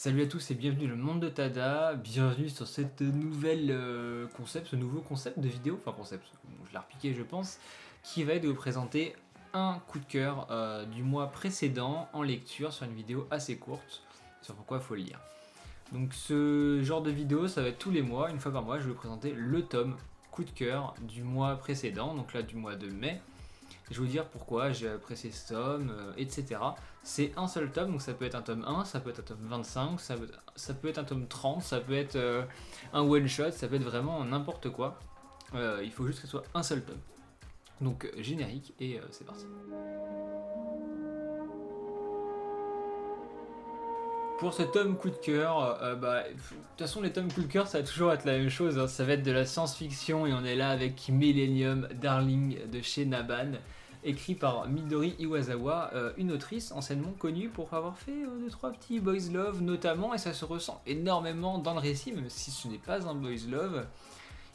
Salut à tous et bienvenue dans le monde de Tada, bienvenue sur cette nouvelle concept, ce nouveau concept de vidéo, enfin concept, bon, je l'ai repiqué je pense, qui va être de vous présenter un coup de cœur du mois précédent en lecture sur une vidéo assez courte, sur pourquoi il faut le lire. Donc ce genre de vidéo ça va être tous les mois, une fois par mois je vais vous présenter le tome coup de cœur du mois précédent, donc là du mois de mai. Je vais vous dire pourquoi j'ai apprécié ce tome, etc. C'est un seul tome, donc ça peut être un tome 1, ça peut être un tome 25, ça peut être un tome 30, ça peut être un one shot, ça peut être vraiment n'importe quoi. Il faut juste que ce soit un seul tome. Donc générique et c'est parti. Pour ce tome coup de cœur, de toute façon les tomes coup de cœur ça va toujours être la même chose, hein. Ça va être de la science-fiction et on est là avec Millennium Darling de chez Naban, écrit par Midori Iwasawa, une autrice anciennement connue pour avoir fait 2-3 petits boys love notamment, et ça se ressent énormément dans le récit, même si ce n'est pas un boys love.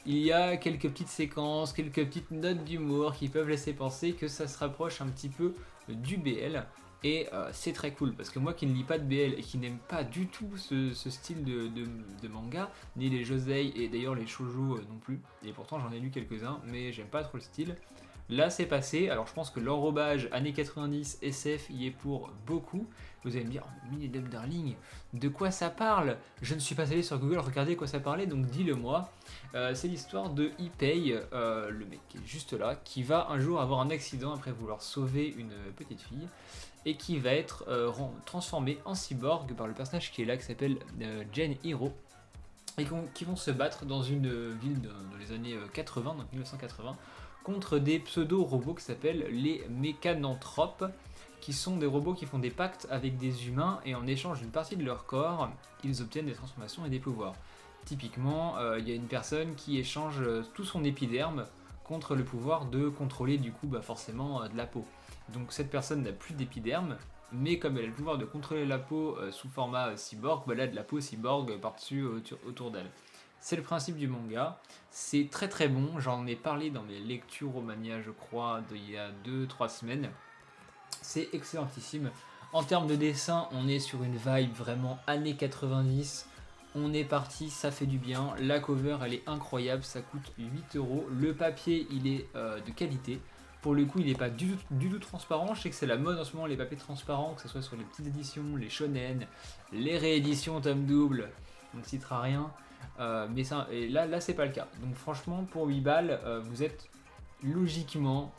Il y a quelques petites séquences, quelques petites notes d'humour qui peuvent laisser penser que ça se rapproche un petit peu du BL. Et c'est très cool parce que moi qui ne lis pas de BL et qui n'aime pas du tout ce style de manga, ni les josei et d'ailleurs les shoujo non plus, et pourtant j'en ai lu quelques-uns, mais j'aime pas trop le style. Là c'est passé, alors je pense que l'enrobage années 90 SF y est pour beaucoup. Vous allez me dire, oh, Millennium Darling, de quoi ça parle? Je ne suis pas allé sur Google regarder de quoi ça parlait, donc dis-le moi. C'est l'histoire de Ipei, le mec qui est juste là, qui va un jour avoir un accident après vouloir sauver une petite fille, et qui va être transformé en cyborg par le personnage qui est là, qui s'appelle Gen Hiro, et qui vont se battre dans une ville dans les années 80, donc 1980, contre des pseudo-robots qui s'appellent les mécananthropes, qui sont des robots qui font des pactes avec des humains, et en échange d'une partie de leur corps, ils obtiennent des transformations et des pouvoirs. Typiquement, il y a une personne qui échange tout son épiderme contre le pouvoir de contrôler du coup forcément de la peau. Donc cette personne n'a plus d'épiderme, mais comme elle a le pouvoir de contrôler la peau sous format cyborg, elle a de la peau cyborg par-dessus autour d'elle. C'est le principe du manga, c'est très très bon, j'en ai parlé dans mes lectures Romania je crois il y a 2-3 semaines. C'est excellentissime. En termes de dessin, on est sur une vibe vraiment années 90. On est parti, ça fait du bien. La cover, elle est incroyable, ça coûte 8€. Le papier, il est de qualité. Pour le coup, il n'est pas du tout transparent. Je sais que c'est la mode en ce moment, les papiers transparents, que ce soit sur les petites éditions, les shonen, les rééditions tome double. On ne citera rien. Mais ça, et là c'est pas le cas. Donc franchement, pour 8 balles, vous êtes logiquement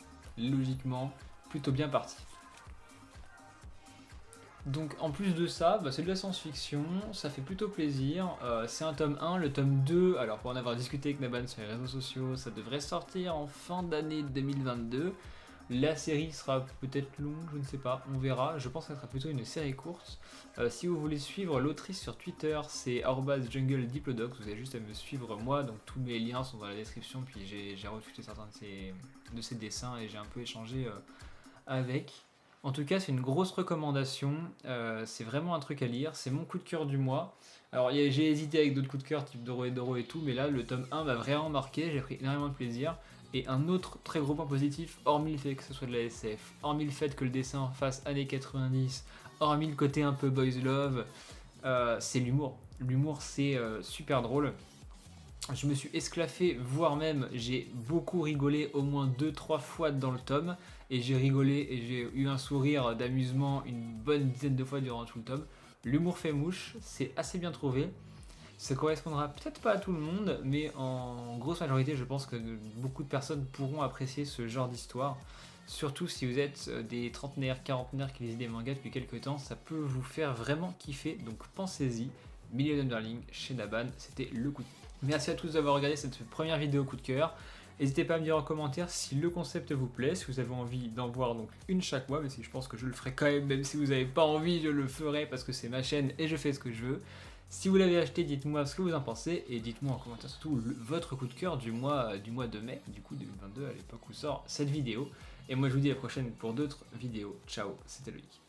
plutôt bien parti. Donc en plus de ça, c'est de la science-fiction, ça fait plutôt plaisir, c'est un tome 1, le tome 2, alors pour en avoir discuté avec Naban sur les réseaux sociaux, ça devrait sortir en fin d'année 2022, la série sera peut-être longue, je ne sais pas, on verra, je pense que ça sera plutôt une série courte. Si vous voulez suivre l'autrice sur Twitter, c'est @junglediplodoc, vous avez juste à me suivre moi, donc tous mes liens sont dans la description, puis j'ai retweeté certains de ses dessins et j'ai un peu échangé avec. En tout cas, c'est une grosse recommandation, c'est vraiment un truc à lire, c'est mon coup de cœur du mois. Alors j'ai hésité avec d'autres coups de cœur type Doro et Doro et tout, mais là le tome 1 m'a vraiment marqué, j'ai pris énormément de plaisir. Et un autre très gros point positif, hormis le fait que ce soit de la SF, hormis le fait que le dessin fasse années 90, hormis le côté un peu boys love, c'est l'humour. L'humour c'est super drôle. Je me suis esclaffé, voire même j'ai beaucoup rigolé au moins 2-3 fois dans le tome, et j'ai rigolé et j'ai eu un sourire d'amusement une bonne dizaine de fois durant tout le tome. L'humour fait mouche, c'est assez bien trouvé. Ça correspondra peut-être pas à tout le monde, mais en grosse majorité, je pense que beaucoup de personnes pourront apprécier ce genre d'histoire. Surtout si vous êtes des trentenaires, quarantenaires qui lisent des mangas depuis quelques temps, ça peut vous faire vraiment kiffer, donc pensez-y. Millennium Darling chez Naban, c'était le coup de cœur. Merci à tous d'avoir regardé cette première vidéo coup de cœur. N'hésitez pas à me dire en commentaire si le concept vous plaît, si vous avez envie d'en voir donc une chaque mois, mais si je pense que je le ferai quand même si vous n'avez pas envie, je le ferai parce que c'est ma chaîne et je fais ce que je veux. Si vous l'avez acheté, dites-moi ce que vous en pensez et dites-moi en commentaire surtout votre coup de cœur du mois de mai, du coup 2022 à l'époque où sort cette vidéo. Et moi je vous dis à la prochaine pour d'autres vidéos. Ciao, c'était Loïc.